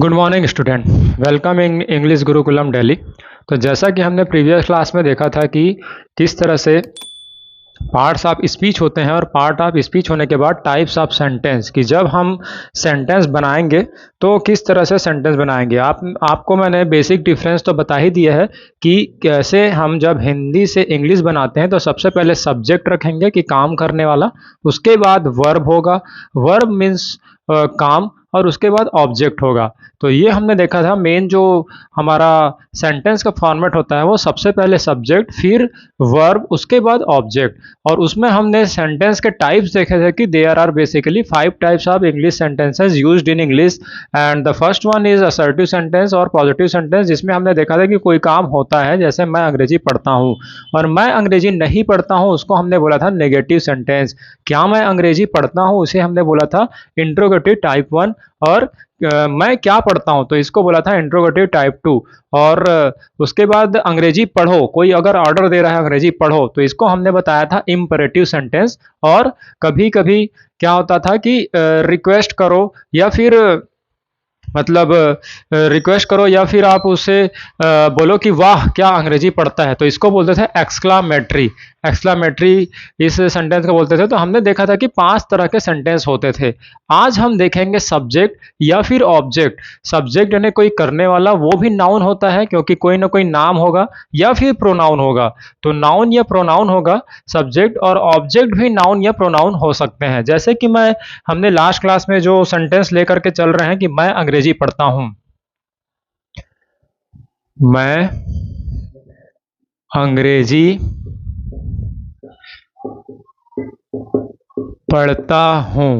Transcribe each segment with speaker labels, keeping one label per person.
Speaker 1: Good morning student. Welcome in English Gurukulam Delhi. तो जैसा कि हमने प्रीवियस क्लास में देखा था कि किस तरह से पार्ट्स ऑफ स्पीच होते हैं और पार्ट ऑफ स्पीच होने के बाद टाइप्स ऑफ सेंटेंस, कि जब हम सेंटेंस बनाएंगे तो किस तरह से सेंटेंस बनाएंगे। आपको मैंने बेसिक डिफरेंस तो बता ही दिया है कि कैसे हम जब हिंदी से इंग्लिश बनाते हैं तो सबसे पहले सब्जेक्ट रखेंगे कि काम करने वाला, उसके बाद वर्ब होगा, वर्ब मीन्स काम, और उसके बाद ऑब्जेक्ट होगा। तो ये हमने देखा था मेन जो हमारा सेंटेंस का फॉर्मेट होता है वो सबसे पहले सब्जेक्ट, फिर वर्ब, उसके बाद ऑब्जेक्ट। और उसमें हमने सेंटेंस के टाइप्स देखे थे कि there are basically 5 types of English sentences used in English. And the first one is assertive sentence और पॉजिटिव सेंटेंस, जिसमें हमने देखा था कि कोई काम होता है, जैसे मैं अंग्रेजी पढ़ता हूँ और मैं अंग्रेजी नहीं पढ़ता हूँ, उसको हमने बोला था नेगेटिव सेंटेंस। क्या मैं अंग्रेजी पढ़ता हूँ, उसे हमने बोला था इंट्रोगेटिव टाइप 1। और मैं क्या पढ़ता हूँ, तो इसको बोला था इंट्रोगेटिव टाइप 2। और उसके बाद अंग्रेजी पढ़ो, कोई अगर ऑर्डर दे रहा है अंग्रेजी पढ़ो, तो इसको हमने बताया था इम्परेटिव सेंटेंस। और कभी कभी क्या होता था कि रिक्वेस्ट करो या फिर मतलब रिक्वेस्ट करो या फिर आप उससे बोलो कि वाह क्या अंग्रेजी पढ़ता है, तो इसको बोलते थे एक्सक्लामेटरी। एक्सक्लामेटरी इस सेंटेंस को बोलते थे। तो हमने देखा था कि 5 तरह के सेंटेंस होते थे। आज हम देखेंगे सब्जेक्ट या फिर ऑब्जेक्ट। सब्जेक्ट यानी कोई करने वाला, वो भी नाउन होता है क्योंकि कोई ना कोई नाम होगा, या फिर प्रोनाउन होगा। तो नाउन या प्रोनाउन होगा सब्जेक्ट, और ऑब्जेक्ट भी नाउन या प्रोनाउन हो सकते हैं। जैसे कि हमने लास्ट क्लास में जो सेंटेंस लेकर के चल रहे हैं कि मैं अंग्रेजी पढ़ता हूं। मैं अंग्रेजी पढ़ता हूं,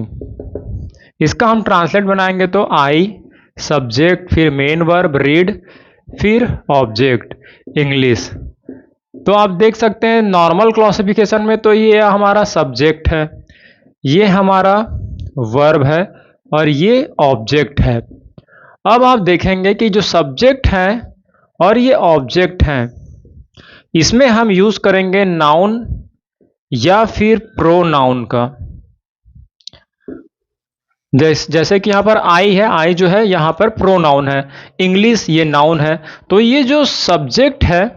Speaker 1: इसका हम ट्रांसलेट बनाएंगे तो आई सब्जेक्ट, फिर मेन वर्ब रीड, फिर ऑब्जेक्ट इंग्लिश। तो आप देख सकते हैं नॉर्मल क्लासिफिकेशन में तो ये हमारा सब्जेक्ट है, ये हमारा वर्ब है, और ये ऑब्जेक्ट है। अब आप देखेंगे कि जो सब्जेक्ट है और ये ऑब्जेक्ट हैं, इसमें हम यूज करेंगे नाउन या फिर प्रोनाउन का। जैसे कि यहाँ पर आई है, आई जो है यहाँ पर प्रोनाउन है, इंग्लिश ये नाउन है। तो ये जो सब्जेक्ट है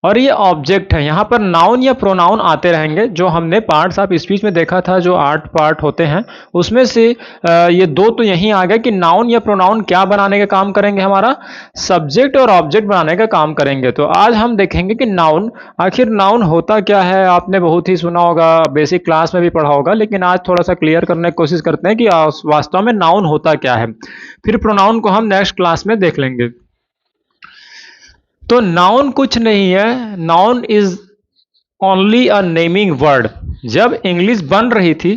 Speaker 1: और ये ऑब्जेक्ट है, यहाँ पर नाउन या प्रोनाउन आते रहेंगे। जो हमने पार्ट्स ऑफ स्पीच में देखा था, जो 8 पार्ट होते हैं, उसमें से ये 2 तो यहीं आ गए कि नाउन या प्रोनाउन क्या बनाने का काम करेंगे, हमारा सब्जेक्ट और ऑब्जेक्ट बनाने का काम करेंगे। तो आज हम देखेंगे कि नाउन, आखिर नाउन होता क्या है। आपने बहुत ही सुना होगा, बेसिक क्लास में भी पढ़ा होगा, लेकिन आज थोड़ा सा क्लियर करने की कोशिश करते हैं कि वास्तव में नाउन होता क्या है। फिर प्रोनाउन को हम नेक्स्ट क्लास में देख लेंगे। तो नाउन कुछ नहीं है, noun is only a naming word. जब इंग्लिश बन रही थी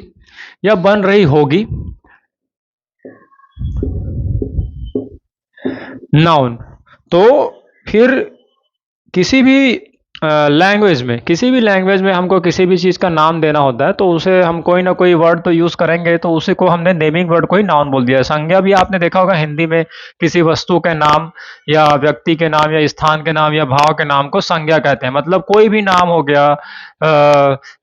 Speaker 1: या बन रही होगी, नाउन, तो फिर किसी भी लैंग्वेज में हमको किसी भी चीज़ का नाम देना होता है, तो उसे हम कोई ना कोई वर्ड तो यूज़ करेंगे। तो उसी को हमने नेमिंग वर्ड को ही नाउन बोल दिया। संज्ञा भी आपने देखा होगा हिंदी में, किसी वस्तु के नाम या व्यक्ति के नाम या स्थान के नाम या भाव के नाम को संज्ञा कहते हैं। मतलब कोई भी नाम हो गया,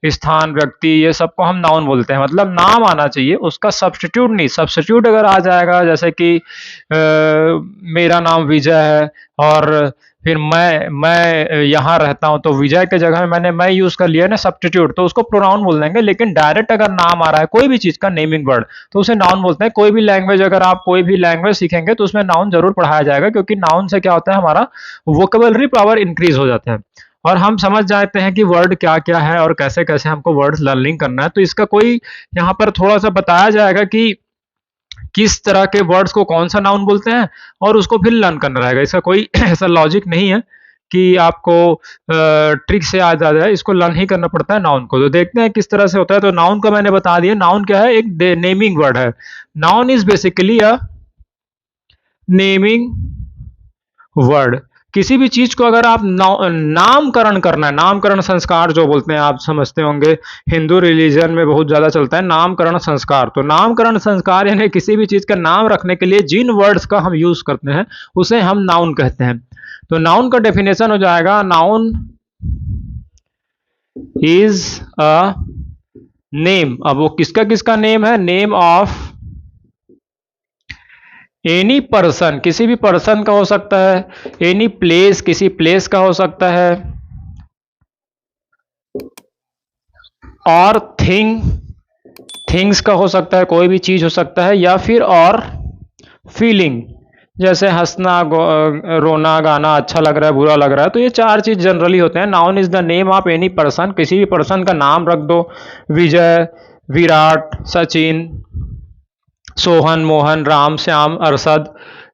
Speaker 1: स्थान, व्यक्ति, ये सबको हम नाउन बोलते हैं। मतलब नाम आना चाहिए, उसका सब्स्टिट्यूट नहीं। सब्स्टिट्यूट अगर आ जाएगा, जैसे कि मेरा नाम विजय है और फिर मैं यहाँ रहता हूँ, तो विजय के जगह में मैंने मैं यूज कर लिया ना सब्स्टिट्यूट, तो उसको प्रोनाउन बोल देंगे। लेकिन डायरेक्ट अगर नाम आ रहा है कोई भी चीज का नेमिंग वर्ड, तो उसे नाउन बोलते हैं। कोई भी लैंग्वेज, अगर आप कोई भी लैंग्वेज सीखेंगे तो उसमें नाउन जरूर पढ़ाया जाएगा, क्योंकि नाउन से क्या होता है, हमारा वोकेबलरी पावर इंक्रीज हो जाता है और हम समझ जाते हैं कि वर्ड क्या क्या है और कैसे कैसे हमको वर्ड्स लर्निंग करना है। तो इसका कोई यहाँ पर थोड़ा सा बताया जाएगा कि किस तरह के वर्ड्स को कौन सा नाउन बोलते हैं, और उसको फिर लर्न करना रहेगा। इसका कोई ऐसा लॉजिक नहीं है कि आपको ट्रिक से आ जाए, इसको लर्न ही करना पड़ता है नाउन को। तो देखते हैं किस तरह से होता है। तो नाउन को मैंने बता दिया, नाउन क्या है, एक नेमिंग वर्ड है। Noun is basically a naming word. किसी भी चीज को अगर आप नामकरण करना है, नामकरण संस्कार जो बोलते हैं, आप समझते होंगे, हिंदू रिलीजन में बहुत ज्यादा चलता है नामकरण संस्कार। तो नामकरण संस्कार यानी किसी भी चीज का नाम रखने के लिए जिन वर्ड्स का हम यूज करते हैं उसे हम नाउन कहते हैं। तो नाउन का डेफिनेशन हो जाएगा, नाउन इज अ नेम। अब वो किसका किसका नेम है, नेम ऑफ एनी पर्सन किसी भी पर्सन का हो सकता है, एनी प्लेस किसी प्लेस का हो सकता है, और थिंग्स का हो सकता है, कोई भी चीज हो सकता है, या फिर और फीलिंग जैसे हंसना, रोना, गाना, अच्छा लग रहा है, बुरा लग रहा है, तो ये चार चीज जनरली होते हैं। Noun is the name of any person, किसी भी पर्सन का नाम रख दो, विजय, विराट, सचिन, सोहन, मोहन, राम, श्याम, अरशद,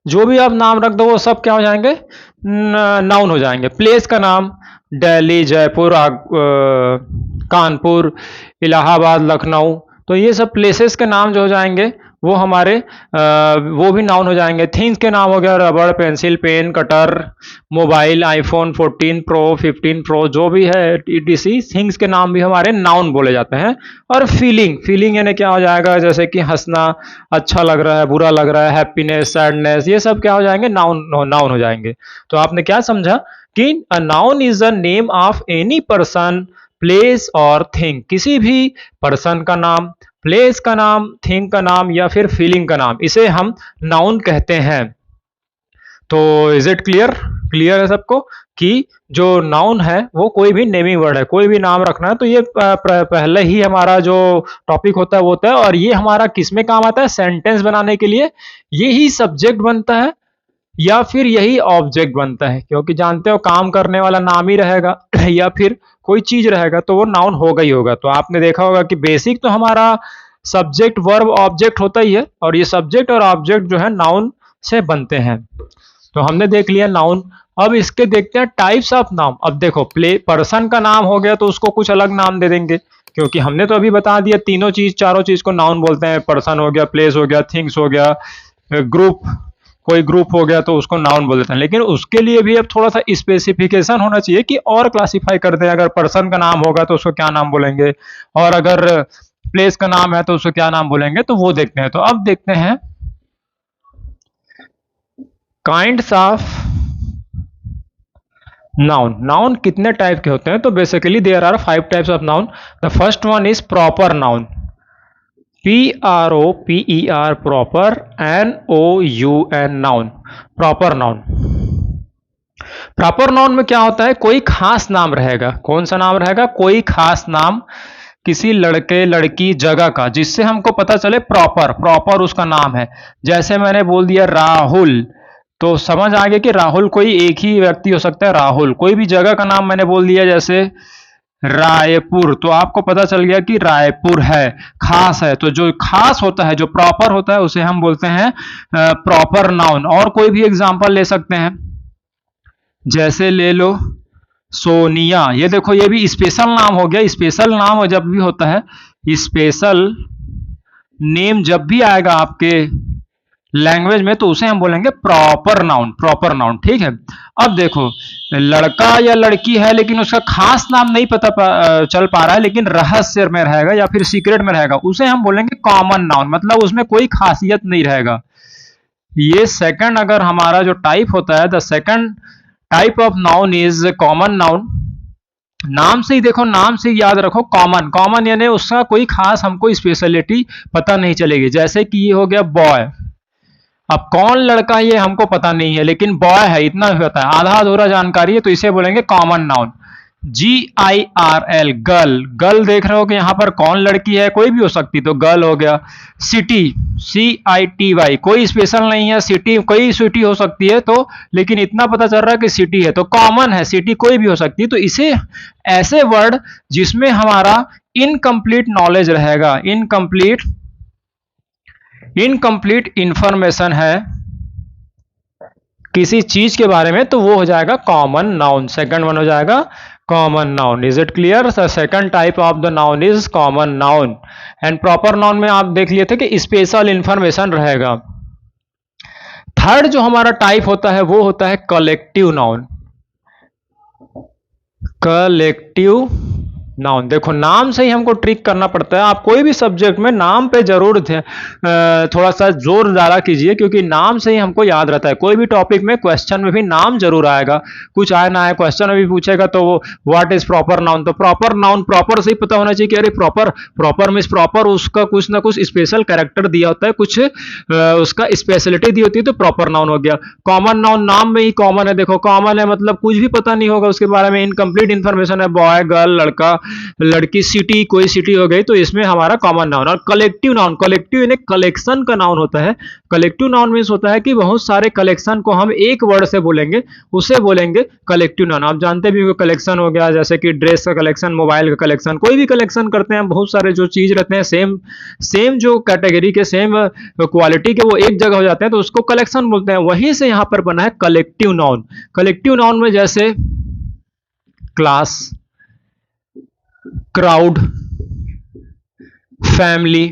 Speaker 1: जो भी आप नाम रख दो वो सब क्या हो जाएंगे, नाउन हो जाएंगे। प्लेस का नाम दिल्ली, जयपुर, कानपुर, इलाहाबाद, लखनऊ, तो ये सब प्लेसेस के नाम जो हो जाएंगे वो हमारे वो भी नाउन हो जाएंगे। थिंग्स के नाम हो गया रबड़, pencil, pen, cutter, mobile, iPhone 14 pro, 15 pro, जो भी है ईटीसी, थिंग्स के नाम भी हमारे नाउन बोले जाते हैं। और फीलिंग यानी क्या हो जाएगा, जैसे कि हंसना, अच्छा लग रहा है, बुरा लग रहा है, हैप्पीनेस, सैडनेस, ये सब क्या हो जाएंगे, नाउन हो जाएंगे। तो आपने क्या समझा कि a noun is a name of any person, place और थिंग, किसी भी पर्सन का नाम, प्लेस का नाम, थिंग का नाम या फिर फीलिंग का नाम, इसे हम नाउन कहते हैं। तो इज इट क्लियर है सबको कि जो नाउन है वो कोई भी नेमिंग वर्ड है, कोई भी नाम रखना है तो ये पहले ही हमारा जो टॉपिक होता है वो होता है। और ये हमारा किस में काम आता है, सेंटेंस बनाने के लिए यही सब्जेक्ट बनता है या फिर यही ऑब्जेक्ट बनता है, क्योंकि जानते हो काम करने वाला नाम ही रहेगा या फिर कोई चीज रहेगा तो वो नाउन होगा ही होगा। तो आपने देखा होगा कि बेसिक तो हमारा सब्जेक्ट, वर्ब, ऑब्जेक्ट होता ही है, और ये सब्जेक्ट और ऑब्जेक्ट जो है नाउन से बनते हैं। तो हमने देख लिया नाउन। अब इसके देखते हैं टाइप्स ऑफ नाउन। अब देखो, प्ले पर्सन का नाम हो गया तो उसको कुछ अलग नाम दे देंगे, क्योंकि हमने तो अभी बता दिया तीनों चीज, चारों चीज को नाउन बोलते हैं। पर्सन हो गया, प्लेस हो गया, थिंग्स हो गया, ग्रुप, कोई ग्रुप हो गया तो उसको नाउन बोल देते हैं। लेकिन उसके लिए भी अब थोड़ा सा स्पेसिफिकेशन होना चाहिए कि और क्लासिफाई कर दें, अगर पर्सन का नाम होगा तो उसको क्या नाम बोलेंगे, और अगर प्लेस का नाम है तो उसको क्या नाम बोलेंगे, तो वो देखते हैं। तो अब देखते हैं काइंड्स ऑफ नाउन कितने टाइप के होते हैं। तो basically there are 5 types of noun. The first one is proper noun, PROPER, proper, NOUN, noun, proper noun. Proper noun में क्या होता है, कोई खास नाम रहेगा। कौन सा नाम रहेगा, कोई खास नाम किसी लड़के, लड़की, जगह का, जिससे हमको पता चले प्रॉपर उसका नाम है। जैसे मैंने बोल दिया राहुल, तो समझ आ गया कि राहुल कोई एक ही व्यक्ति हो सकता है राहुल। कोई भी जगह का नाम मैंने बोल दिया जैसे रायपुर, तो आपको पता चल गया कि रायपुर है, खास है। तो जो खास होता है, जो प्रॉपर होता है, उसे हम बोलते हैं प्रॉपर नाउन। और कोई भी एग्जांपल ले सकते हैं, जैसे ले लो सोनिया, ये देखो ये भी स्पेशल नाम हो गया। स्पेशल नाम जब भी होता है, स्पेशल नेम जब भी आएगा आपके लैंग्वेज में, तो उसे हम बोलेंगे प्रॉपर नाउन, ठीक है। अब देखो, लड़का या लड़की है लेकिन उसका खास नाम नहीं पता चल पा रहा है, लेकिन रहस्य में रहेगा या फिर सीक्रेट में रहेगा, उसे हम बोलेंगे कॉमन नाउन, मतलब उसमें कोई खासियत नहीं रहेगा। ये सेकंड अगर हमारा जो टाइप होता है, the second type of noun is common noun. नाम से ही देखो, नाम से ही याद रखो, कॉमन यानी उसका कोई खास हमको स्पेशलिटी पता नहीं चलेगी। जैसे कि ये हो गया बॉय, अब कौन लड़का है ये हमको पता नहीं है, लेकिन बॉय है इतना भी पता है, आधा अधूरा जानकारी है, तो इसे बोलेंगे कॉमन नाउन। GIRL, गर्ल देख रहे हो कि यहाँ पर कौन लड़की है, कोई भी हो सकती, तो गर्ल हो गया। सिटी, CITY, कोई स्पेशल नहीं है, सिटी कोई सिटी हो सकती है, तो लेकिन इतना पता चल रहा है कि सिटी है, तो कॉमन है, सिटी कोई भी हो सकती है। तो इसे ऐसे वर्ड जिसमें हमारा इनकम्प्लीट नॉलेज रहेगा, इनकम्प्लीट इंफॉर्मेशन है किसी चीज के बारे में, तो वो हो जाएगा कॉमन नाउन। सेकंड वन हो जाएगा common noun. Is it clear? Second type of the noun is common noun. And proper noun में आप देख लिए थे कि स्पेशल इंफॉर्मेशन रहेगा। थर्ड जो हमारा टाइप होता है वो होता है कलेक्टिव नाउन। Collective noun. देखो नाम से ही हमको ट्रिक करना पड़ता है। आप कोई भी सब्जेक्ट में नाम पे जरूर थोड़ा सा जोर डाला कीजिए, क्योंकि नाम से ही हमको याद रहता है। कोई भी टॉपिक में क्वेश्चन में भी नाम जरूर आएगा, कुछ आए ना आए क्वेश्चन में भी पूछेगा तो वो व्हाट इज प्रॉपर नाउन, तो प्रॉपर नाउन प्रॉपर से ही पता होना चाहिए कि अरे प्रॉपर, प्रॉपर मीन्स प्रॉपर उसका कुछ ना कुछ स्पेशल कैरेक्टर दिया होता है, कुछ उसका स्पेशलिटी दी होती है, तो प्रॉपर नाउन हो गया। कॉमन नाउन नाम में ही कॉमन है। देखो कॉमन है मतलब कुछ भी पता नहीं होगा उसके बारे में, इनकम्प्लीट इन्फॉर्मेशन है, बॉय गर्ल लड़का लड़की, सिटी कोई सिटी हो गई, तो इसमें हमारा कॉमन नाउन। और कलेक्टिव नाउन, कलेक्टिव यानी कलेक्शन का नाउन होता है। कलेक्टिव नाउन मीन्स होता है कि बहुत सारे कलेक्शन को हम एक वर्ड से बोलेंगे, उसे बोलेंगे कलेक्टिव नाउन। आप जानते भी हो कलेक्शन हो गया जैसे कि ड्रेस का कलेक्शन, मोबाइल का कलेक्शन, कोई भी कलेक्शन करते हैं, बहुत सारे जो चीज रहते हैं सेम सेम जो कैटेगरी के, सेम क्वालिटी के, वो एक जगह हो जाते हैं तो उसको कलेक्शन बोलते हैं। वहीं से यहां पर बना है कलेक्टिव नाउन। कलेक्टिव नाउन में जैसे क्लास, क्राउड, फैमिली,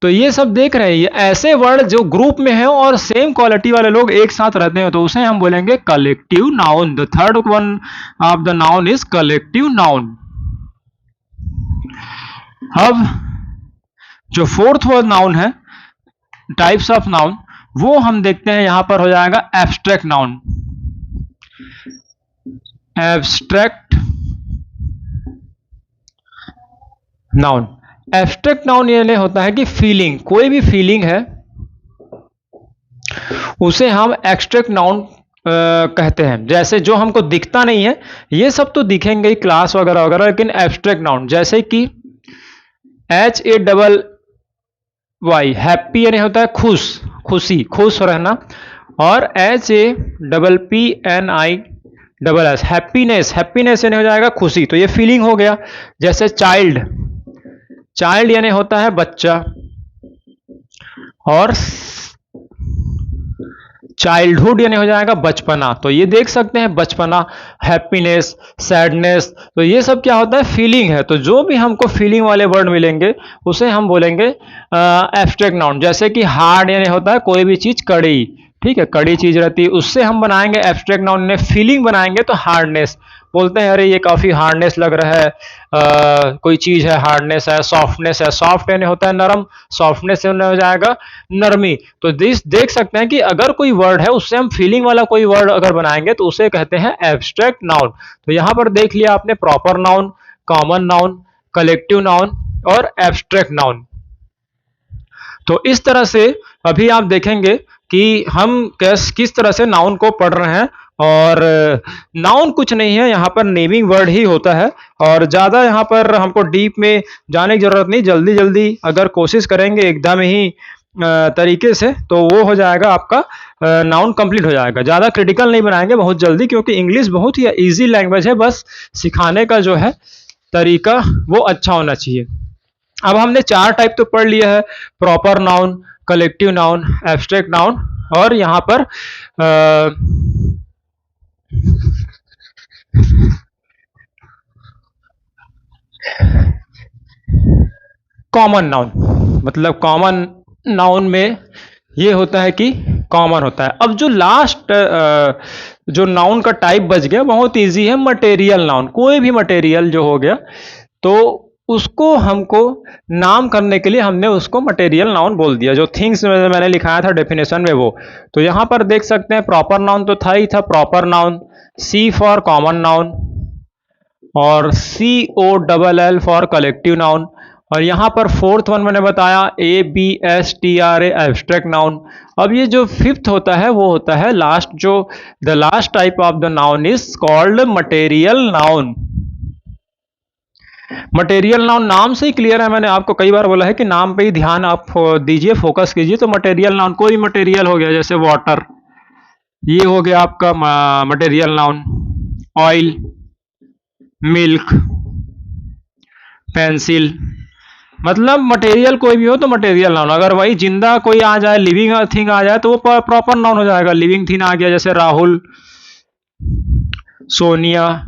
Speaker 1: तो ये सब देख रहे हैं, ये ऐसे वर्ड जो ग्रुप में है और सेम क्वालिटी वाले लोग एक साथ रहते हैं तो उसे हम बोलेंगे collective noun. The third one of the noun is collective noun. अब जो फोर्थ वर्ड नाउन है, टाइप्स ऑफ नाउन, वो हम देखते हैं यहां पर हो जाएगा abstract noun. Abstract noun, abstract noun ये होता है कि फीलिंग, कोई भी फीलिंग है उसे हम एब्स्ट्रैक्ट नाउन कहते हैं। जैसे जो हमको दिखता नहीं है, ये सब तो दिखेंगे ही क्लास वगैरह वगैरह, लेकिन एब्स्ट्रैक्ट नाउन जैसे कि HAWY हैप्पी यानी होता है खुश, खुशी, खुश रहना, और HAPPNISS हैप्पीनेस, हैप्पीनेस यानी हो जाएगा खुशी, तो ये फीलिंग हो गया। जैसे चाइल्ड, चाइल्ड यानी होता है बच्चा, और चाइल्डहुड यानी हो जाएगा बचपना, तो ये देख सकते हैं बचपना, हैप्पीनेस, सैडनेस, तो ये सब क्या होता है फीलिंग है। तो जो भी हमको फीलिंग वाले वर्ड मिलेंगे उसे हम बोलेंगे एब्स्ट्रैक्ट नाउन। जैसे कि हार्ड यानी होता है कोई भी चीज कड़ी, ठीक है, कड़ी चीज रहती है, उससे हम बनाएंगे एब्स्ट्रैक्ट नाउन ने फीलिंग बनाएंगे तो हार्डनेस, बोलते हैं अरे ये काफी हार्डनेस लग रहा है, कोई चीज है हार्डनेस है, सॉफ्टनेस है, सॉफ्ट यानी होता है नरम, सॉफ्टनेस से हो जाएगा नरमी। तो दिस देख सकते हैं कि अगर कोई वर्ड है उससे हम फीलिंग वाला कोई वर्ड अगर बनाएंगे तो उसे कहते हैं एब्स्ट्रैक्ट नाउन। तो यहां पर देख लिया आपने proper noun, common noun, collective noun और एब्स्ट्रैक्ट नाउन। तो इस तरह से अभी आप देखेंगे कि हम किस तरह से नाउन को पढ़ रहे हैं। और नाउन कुछ नहीं है, यहाँ पर नेमिंग वर्ड ही होता है, और ज़्यादा यहाँ पर हमको डीप में जाने की ज़रूरत नहीं। जल्दी जल्दी अगर कोशिश करेंगे एकदम ही तरीके से तो वो हो जाएगा आपका नाउन कंप्लीट हो जाएगा। ज़्यादा क्रिटिकल नहीं बनाएंगे बहुत जल्दी, क्योंकि इंग्लिश बहुत ही इजी लैंग्वेज है, बस सिखाने का जो है तरीका वो अच्छा होना चाहिए। अब हमने 4 टाइप तो पढ़ लिया है, proper noun, collective noun, abstract noun, और यहाँ पर कॉमन नाउन। मतलब कॉमन नाउन में ये होता है कि कॉमन होता है। अब जो लास्ट जो नाउन का टाइप बच गया बहुत इजी है, मटेरियल नाउन। कोई भी मटेरियल जो हो गया तो उसको हमको नाम करने के लिए हमने उसको मटेरियल नाउन बोल दिया। जो थिंग्स मैंने लिखाया था डेफिनेशन में वो, तो यहां पर देख सकते हैं प्रॉपर नाउन तो था ही था, proper noun, C for common noun, और COLL फॉर कलेक्टिव नाउन, और यहां पर फोर्थ वन मैंने बताया ABSTRA एब्स्ट्रैक्ट नाउन। अब ये जो फिफ्थ होता है वो होता है लास्ट, जो the last type of the noun is called material noun. Material noun नाम से ही क्लियर है, मैंने आपको कई बार बोला है कि नाम पे ही ध्यान आप दीजिए, फोकस कीजिए। तो मटेरियल नाउन कोई मटेरियल हो गया, जैसे वाटर, ये हो गया आपका material noun. Oil, milk, pencil, मतलब मटेरियल कोई भी हो तो मटेरियल नाउन। अगर वही जिंदा कोई आ जाए, लिविंग थिंग आ जाए, तो वो प्रॉपर नाउन हो जाएगा। लिविंग थिंग आ गया, जैसे राहुल, सोनिया,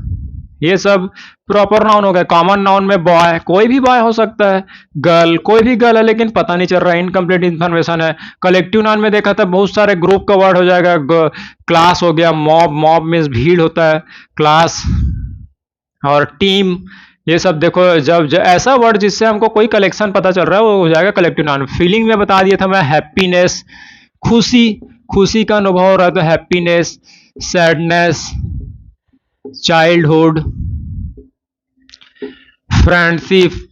Speaker 1: ये सब प्रॉपर नाउन हो गया। कॉमन नाउन में बॉय, कोई भी बॉय हो सकता है, गर्ल, कोई भी गर्ल है लेकिन पता नहीं चल रहा है, इनकम्प्लीट इंफॉर्मेशन है। कलेक्टिव नाउन में देखा था बहुत सारे ग्रुप का वर्ड हो जाएगा। क्लास हो गया, मॉब, मॉब मीन्स भीड़ होता है, क्लास, और टीम, ये सब देखो, जब ऐसा वर्ड जिससे हमको कोई कलेक्शन पता चल रहा है वो हो जाएगा कलेक्टिव नाउन। फीलिंग में बता दिया था मैं, हैप्पीनेस, खुशी, खुशी का अनुभव हो रहा है तो हैप्पीनेस, सैडनेस, चाइल्डहुड, फ्रेंडशिप,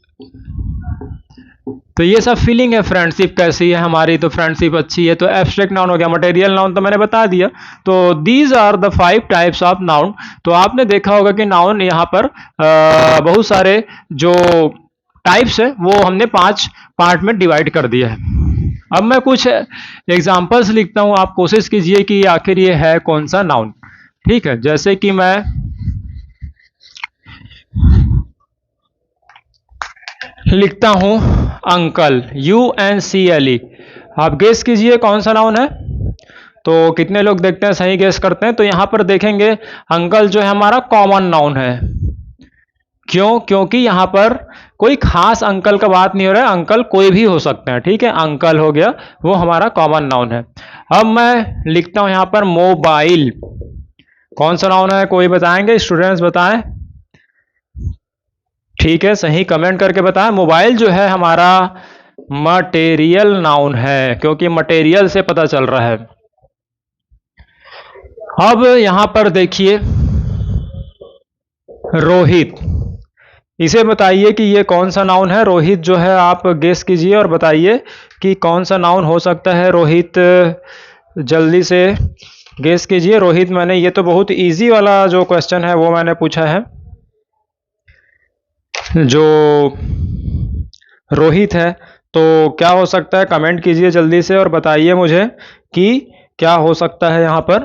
Speaker 1: तो ये सब फीलिंग है। फ्रेंडशिप कैसी है हमारी, तो फ्रेंडशिप अच्छी है, तो एब्स्ट्रैक्ट नाउन हो गया। मटेरियल नाउन तो मैंने बता दिया। तो these are the 5 types of noun. तो आपने देखा होगा कि नाउन यहाँ पर बहुत सारे जो टाइप्स है वो हमने 5 पार्ट में डिवाइड कर दिया है। अब मैं कुछ एग्जांपल्स लिखता हूं, आप कोशिश कीजिए कि आखिर ये है कौन सा नाउन। ठीक है, जैसे कि मैं लिखता हूं अंकल, UNCLE। आप गेस कीजिए कौन सा नाउन है। तो कितने लोग देखते हैं सही गेस करते हैं। तो यहां पर देखेंगे अंकल जो है हमारा कॉमन नाउन है। क्यों? क्योंकि यहां पर कोई खास अंकल का बात नहीं हो रहा है, अंकल कोई भी हो सकते हैं। ठीक है, अंकल हो गया, वो हमारा कॉमन नाउन है। अब मैं लिखता हूं यहां पर मोबाइल। कौन सा नाउन है, कोई बताएंगे? स्टूडेंट्स बताएं। ठीक है, सही कमेंट करके बताएं। मोबाइल जो है हमारा मटेरियल नाउन है, क्योंकि मटेरियल से पता चल रहा है। अब यहां पर देखिए रोहित, इसे बताइए कि ये कौन सा नाउन है। रोहित जो है आप गेस कीजिए और बताइए कि कौन सा नाउन हो सकता है। रोहित जल्दी से गेस कीजिए। रोहित, मैंने ये तो बहुत इजी वाला जो क्वेश्चन है वो मैंने पूछा है। जो रोहित है तो क्या हो सकता है, कमेंट कीजिए जल्दी से और बताइए मुझे कि क्या हो सकता है यहाँ पर।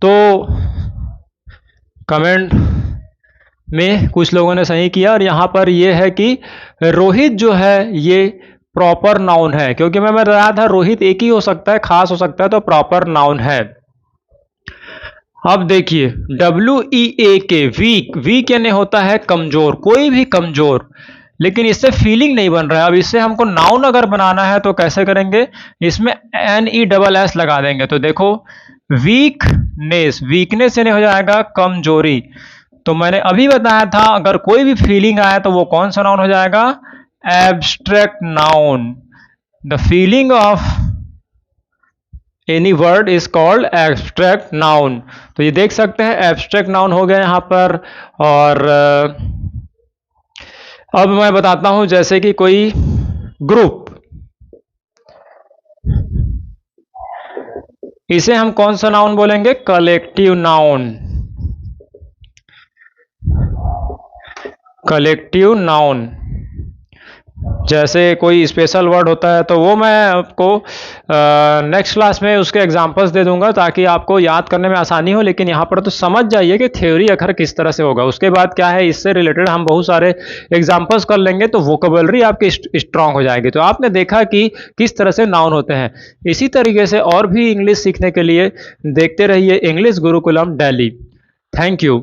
Speaker 1: तो कमेंट में कुछ लोगों ने सही किया और यहाँ पर ये है कि रोहित जो है ये प्रॉपर नाउन है, क्योंकि मैं बताया था रोहित एक ही हो सकता है, खास हो सकता है, तो प्रॉपर नाउन है। अब देखिए WEAK, वीक, वीक यानी होता है कमजोर, कोई भी कमजोर, लेकिन इससे फीलिंग नहीं बन रहा है। अब इससे हमको नाउन अगर बनाना है तो कैसे करेंगे, इसमें NESS लगा देंगे। तो देखो वीकनेस, वीकनेस यानी हो जाएगा कमजोरी। तो मैंने अभी बताया था अगर कोई भी फीलिंग आया तो वो कौन सा नाउन हो जाएगा, abstract noun. The feeling of any word is called abstract noun. तो ये देख सकते हैं एब्स्ट्रैक्ट नाउन हो गया यहां पर। और अब मैं बताता हूं, जैसे कि कोई ग्रुप, इसे हम कौन सा नाउन बोलेंगे, कलेक्टिव नाउन। कलेक्टिव नाउन, जैसे कोई स्पेशल वर्ड होता है तो वो मैं आपको नेक्स्ट क्लास में उसके एग्जांपल्स दे दूंगा ताकि आपको याद करने में आसानी हो। लेकिन यहाँ पर तो समझ जाइए कि थ्योरी आखिर किस तरह से होगा। उसके बाद क्या है, इससे रिलेटेड हम बहुत सारे एग्जांपल्स कर लेंगे तो वोकेबलरी आपकी स्ट्रांग हो जाएगी। तो आपने देखा कि किस तरह से नाउन होते हैं। इसी तरीके से और भी इंग्लिश सीखने के लिए देखते रहिए English Gurukulam Delhi. Thank you.